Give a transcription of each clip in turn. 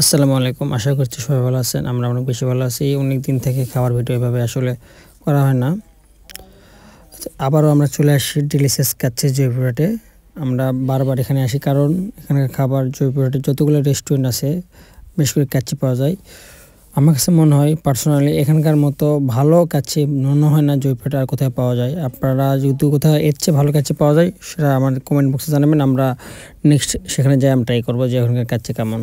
আসসালামু আলাইকুম। আশা করছি সবাই ভালো আছেন। আমরা অনেক বেশি ভালো আছি। অনেক দিন থেকে খাবার ভিডিও এভাবে আসলে করা হয় না। আবারও আমরা চলে আসি ডিলিশিয়াস কাচ্চি জয়পুরহাটে। আমরা বারবার এখানে আসি কারণ এখানকার খাবার জয়পুরহাটে যতগুলো রেস্টুরেন্ট আছে বেশ করে কাচ্চি পাওয়া যায়। আমার কাছে মনে হয় পার্সোনালি এখানকার মতো ভালো কাচ্চি মনে হয় না জয়পুরহাটে আর কোথায় পাওয়া যায়। আপনারা যদি কোথাও এর চেয়ে ভালো কাচ্চি পাওয়া যায় সেটা আমার কমেন্ট বক্সে জানাবেন। আমরা নেক্সট সেখানে যাই আমি ট্রাই করবো যে ওখানকার কাচ্চি কেমন।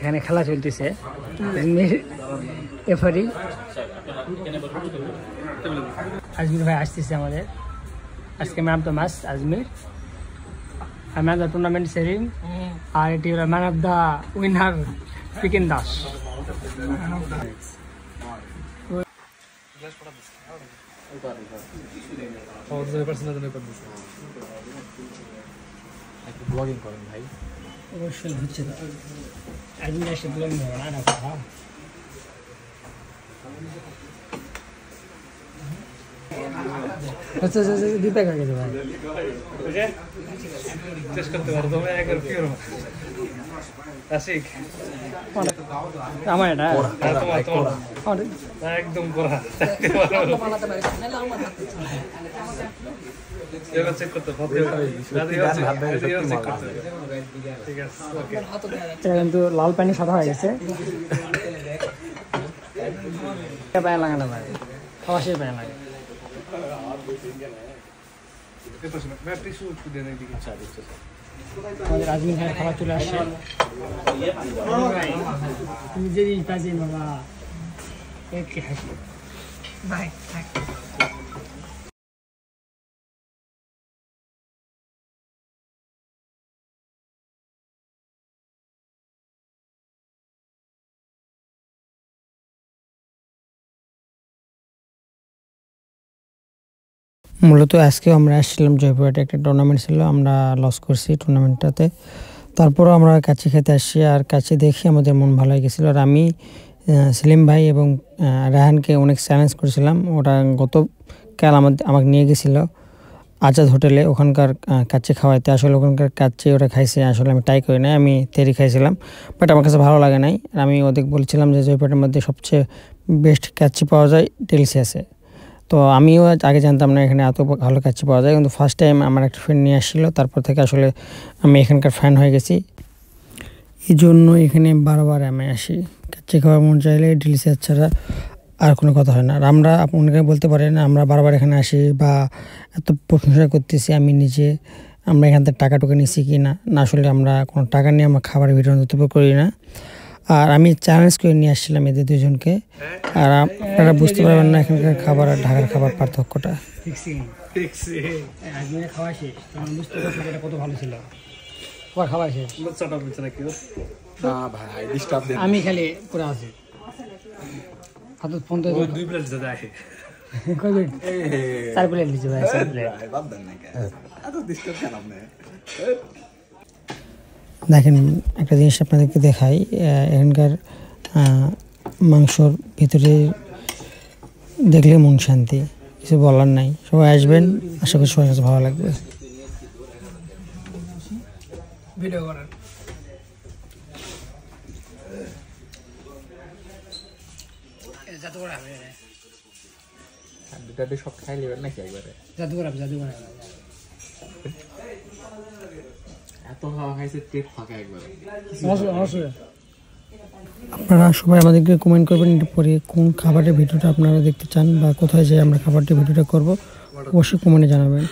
এখানে খেলা চলতেছে এফারি আজমির ভাই আসতেছে আমাদের। আজকে ম্যাম তো মাস আজমির আর ম্যাম দ্য টুর্নামেন্ট সেরিং আর এটি হলো man of the winner Pekin Das. Blogging করেন ভাই? অবশ্যই হচ্ছে তো আজমির এসে ব্লগিং হবে না কথা। আচ্ছা আচ্ছা দীপা কাকে ভাই চেষ্টা করতে পারো তুমি একবার ফিরো আশিক আমার এটা একদম করা চেক করতে কিন্তু লাল পানি সাদা হয়ে গেছে। পায়ে লাগানো ভাই খাওয়া শেষ পায়ে লাগে। আমাদের আজমির খানে খাবার চলে আসছে। নিজেরই কাজে বাবা একটি হাসি ভাই। মূলত আজকেও আমরা আসছিলাম জয়পুরহাটে, একটা টুর্নামেন্ট ছিল, আমরা লস করছি টুর্নামেন্টটাতে। তারপরও আমরা কাচ্চি খেতে আসছি আর কাচ্চি দেখে আমাদের মন ভালো হয়ে গেছিলো। আর আমি সেলিম ভাই এবং রায়হানকে অনেক চ্যালেঞ্জ করেছিলাম। ওটা গতকাল আমাকে নিয়ে গেছিলো আজাদ হোটেলে, ওখানকার কাচ্চি খাওয়াইতে। আসলে ওখানকার কাচ্চি ওরা খাইছে, আসলে আমি ট্রাই করি নাই, আমি তেরি খাইছিলাম, বাট আমার কাছে ভালো লাগে নাই। আর আমি ওদের বলছিলাম যে জয়পুরহাটের মধ্যে সবচেয়ে বেস্ট কাচ্চি পাওয়া যায় ডিলিশিয়াসে। তো আমিও আগে জানতাম না এখানে এত ভালো কাচ্চি পাওয়া যায়, কিন্তু ফার্স্ট টাইম আমার একটা ফ্রেন্ড নিয়ে আসছিলো, তারপর থেকে আসলে আমি এখানকার ফ্যান হয়ে গেছি। এই জন্য এখানে বারবার আমি আসি। কাচ্চি খাওয়ার মন চাইলে ডিলিশিয়াস ছাড়া আর কোনো কথা হয় না। আর আমরা আপনাকে বলতে পারেন আমরা বারবার এখানে আসি বা এত প্রশংসা করতেছি আমি নিজে, আমরা এখান থেকে টাকা টুকা নিচ্ছি কি না, না আসলে আমরা কোনো টাকা নিয়ে আমরা খাবারের ভিডিও মন্তব্য করি না। আর আমি চ্যালেঞ্জ করে নিয়ে আসছিলাম এদের দুজনকে। আর আপনারা বুঝতে পারবেন না এখানকার খাবার আর ঢাকার খাবার পার্থক্যটা। কত ভালো ছিল খাবার শেষ। আমি খালি পুরো আছি হাতত ফোন তো 2 প্লেট যায় কই প্লেট 4 প্লেট দিছে ভাই 4 প্লেট এত ডিস্টার্ব কেন আপনি দেখেন। একটা জিনিস আপনাদেরকে দেখাই, এখানকার মাংসর ভিতরে দেখলে মন শান্তি, কিছু বলার নাই। সবাই আসবেন, আশা করি সবার কাছে ভালো লাগবে। ভিডিও করার জাদুঘর হবে দুটাতে সব খাই নেবেন নাকি একবারে? জাদুঘর এত খাওয়া খাইছে পেট ফাঁকা একবারে। আপনারা সবাই আমাদেরকে কমেন্ট করবেন একটু পরে কোন খাবারের ভিডিওটা আপনারা দেখতে চান বা কোথায় যাই আমরা খাবারটির ভিডিওটা করব, অবশ্যই কমেন্টে জানাবেন।